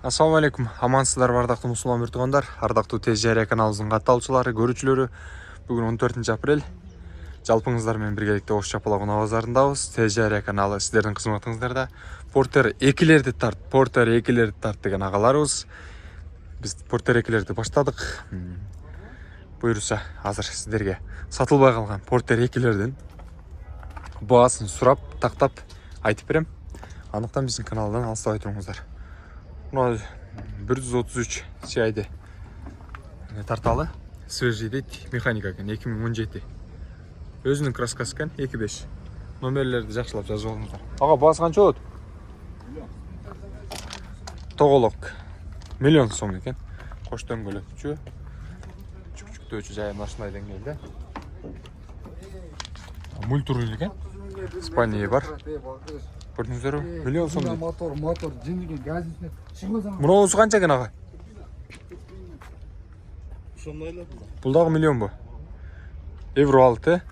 Assalamu алейкум. Амансыздар бардактуу мусулман туугандар, ардактуу TGR каналыбыздын катталуучулары, көрүүчүлөрү. Бүгүн 14 апрель. Жалпыңыздар менен биргеликте Ош Чапалагына базарындабыз. TGR каналы сиздердин кызматыңыздарда. Портер 2лерди тарт деген агаларыбыз. Биз Портер 2лерди баштадык. Буюрса, азыр сиздерге сатылбай калган Портер 2лердин баасын сурап, тактап айтып берем. Андыктан биздин каналдан алыстабай туруңуздар. 133 CI'de tartalı свежий дейт, механика екен, 2017. Өзүнүн краскасы екен, 2.5. Номерлерди жакшылап жазып алыңыздар. Ага, баасы канча болот? Тоголок. Миллион сом екен. Кош дөңгөлөкчү. Чүк-чүктөөчү жайы машина деңгээлде. Мультуруль екен. Спания бар. Көрдүңүздөрбү? Миллион сом. Мотор, жиндиги газисине чыгмаса. Муну канча экен ага? Ошондойлор. Бул дагы миллион бу. Евро 6.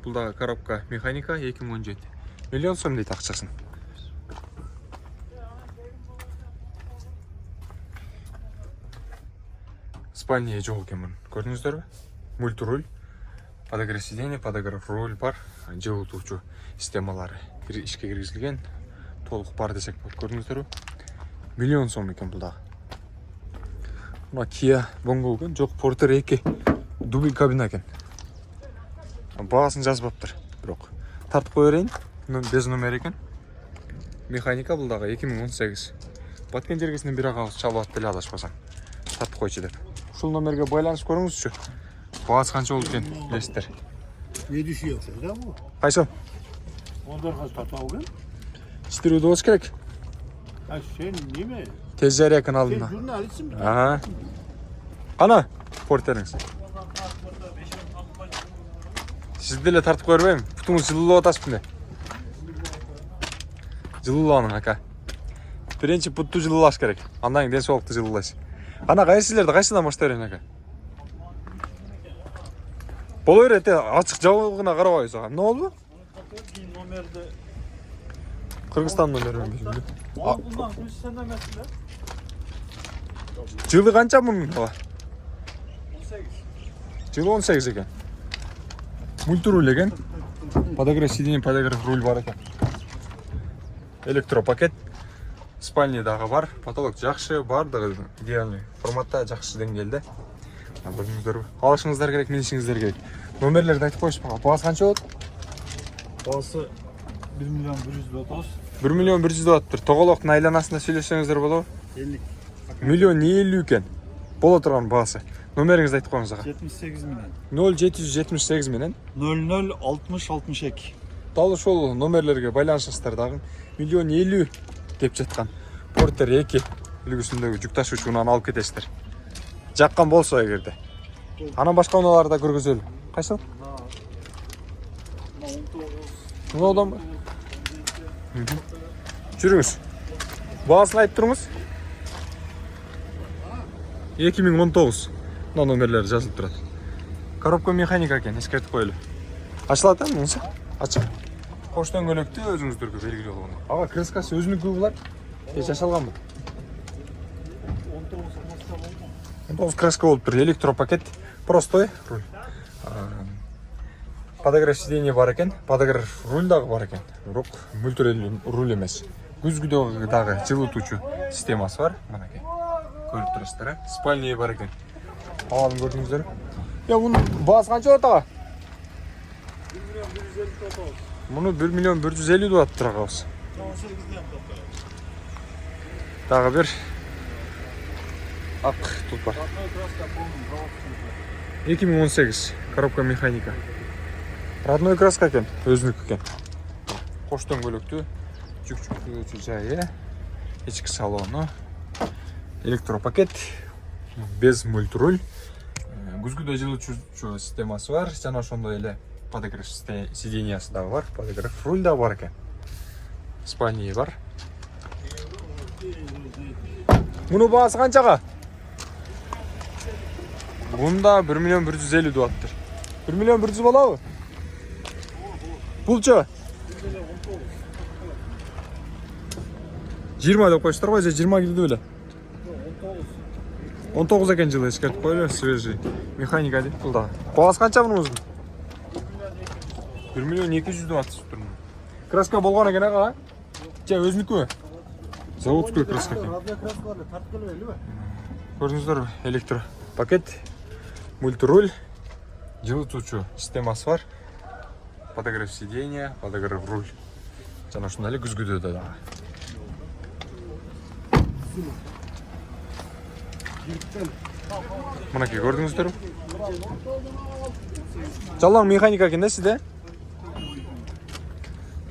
Бул дагы коробка механика 2017. Миллион сом дейт акчасын. Спания жол экен мунун. Көрдүңүздөрбү? Мультируль. Подогрев сиденья, подогрев руль бар, жылытуучу системалары ишке киргизилген. Толук бар десек болот. Көрдүңүздөрбү? Миллион сом экен бул дагы. Мына Kia Bongo экен, жок Porter 2 дубл кабина экен. Баасын жазбаптыр, бирок тартып кое берейин. Без номер экен. Механика бул дагы 2018. Баткен жергесинен бир агабыз чалып ат деле адашпасам. Тартып койчу деп. Ушул номерге байланышып көрүңүзчү. Баасы канча болду экен, билесиздер? Не düşüyorsa da bu. Кайсы? Ondan kaç tatavgen? Читирүү болуш керек. Ha sen değil mi? TGR Sen каналына. jurnalistsin mi? Ага. Кана портериңиз. Сизди деле тартып көрбөйм. Путуңуз жылуулап атасызбы эмне? Жылууланың ака. Биринчи путту жылуулаш керек. Андан кийин ден соолукту жылуулайсыз. Кана кайсылерди кайсыдан баштап берейин ака? Боло берет, ачык жабыгына карабайбыз ага. Эмне болду? Nomerde. Кыргызстан номерин билбейм. Bundan biz senden mesela. Жылы канча мунун ага? 18. Жылы 18 экен. Мультируль экен. Подогрев сиденья, подогрев руль бар экен. Электропакет. Спальня дагы бар. Потолок жакшы, бардыгы идеальный форматта, жакшы деңгээлде. Көрдүңүздөрбү? Алышыңыздар керек, минишиңиздер керек. Номерлерди айтып коюшпа. Баасы канча болот? Bası 1 milyon 130. 1 миллион 100 болоттур. Тоголоктун айланасында сүйлөшсөңүздөр болобу? 50. Миллион 50 экен. Боло турган баасы. Номериңизди айтып коюңуз ага. 78 milyon. 0778 менен 00 60 62. дал ошол номерлерге байланышыңыздар дагы. Миллион 50 деп жаткан Портер 2 үлгүсүндөгү жүк ташуучуну алып кетесиздер. Жаккан болсо эгерде. Анан башка унааларды да көргөзөлү. Кайсы? Мынаудан ба? Жүрүңүз. Баасын айтып туруңуз. 2019. Мына номерлер жазылып турат. Коробка механика экен, эскертип коелу. Ачылат а мунусы? Ачык. Кош дөңгөлөктү өзүңүздөргө белгилүү болгон. Ага, краскасы өзүнүкү булар. Жашалганбы? 19 краска болуп тур. Электропакет, простой руль. Подогрев сиденья бар экен, подогрев руль дагы бар экен. Бирок мультируль руль эмес. Күзгүдөгү дагы жылытуучу системасы бар. Мынакей. Көрүп турасыздар, спальня бар экен. Алын көрдүңүздөр. Я мунун баасы канча болот ага? 1 миллион 150 деп аттыр агабыз. 18'den toplayalım. Дагы бир ак тут бар. 2018 коробка механика. Родной краска экен, өзүнүкү экен. Кош дөңгөлөктү, жүк жайы, ички салону, электропакет, без мультируль, күзгүдө жылытуучу системасы бар, жана ошондой эле подогрев сиденьясы дагы бар, подогрев руль да бар экен. Спальня бар. Муну баасы канчага? Бунда 1 миллион 150 деп аттыр. 1 миллион 100 болобу? Булчу? 20 деп қойсыздар ғой, же 20 келді беле? 19 екен жылы ескертіп қойлы, свежий. Механика дейді бұл дағы. Қоғасы қанша бұныңыздың? 1 миллион 200 деп атысып тұрмын. Краска болған екен аға? Жа өзінікі ме? Заводской краска екен. Көрдіңіздер, электропакет, мультируль, жылытуучу системасы бар. Подогрев сиденья, подогрев руль. Жана ушундай эле күзгүдө да дагы. Мынакей көрдүңүздөрбү? Жалаң механика экен да сизде?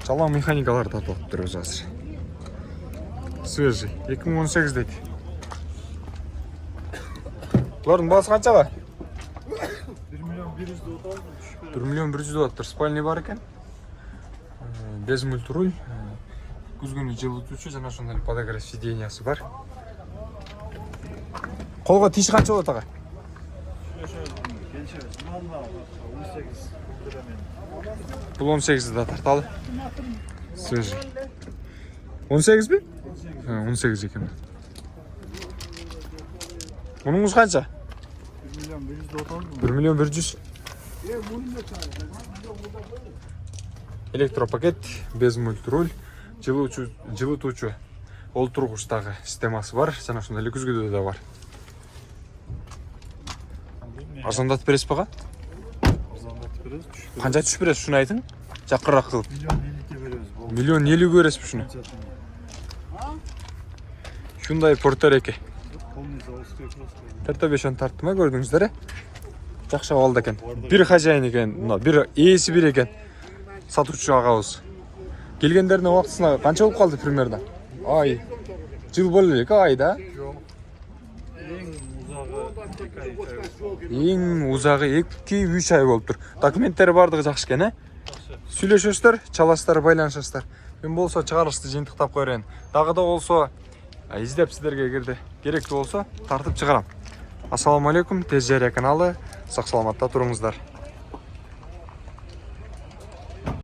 Жалаң механикалар тартылып турабыз азыр. Свежий, 2018 дейт. Булардын баасы канчага? 1 миллион 100 деп атабыз. 1 миллион 100 деп атыптыр. Спальный бар экен. Без мультируль, күзгүнү жылытуучу жана ошондой подогрев сиденьясы бар. Колго тиш канча болот ага? Бул 18 да тарталы. Свежий. 18 би? 18 екен. Мунуңуз канча? 1 миллион 100 деп атабыз. 1 миллион 100. Электропакет, без мультируль, жылытуучу олтургучтагы системасы бар, жана ошондой эле күзгүдө да бар. Арзандатып бересиз бага? Арзандатып беребиз. Канча түшүп бересиз, ушуну айтың. Жакырраак кылып. 1 Миллион миллион 50 50 бересиз ушуну. Hyundai Porter-2. Терте 5 тарттым, көрдүңүздөр. Жакшы абалда экен. Бир хажайын экен, мына бир ээси бир экен. Сатуучу агабыз. Келгендерине убактысына канча болуп калды примерно? Ай. Жыл боло элек ай да. Эң узагы 2-3 ай болуптур. Документтери бардыгы жакшы экен, э? Сүйлөшөсүздөр, чаласыздар, байланышасыздар. Мен болсо чыгарылышты жыйынтыктап коерен. Дагы да болсо издеп сиздерге эгерде керектүү болсо тартып чыгарам. Ассаламу алейкум, Тез Жария каналы. Сак саламатта туруңуздар.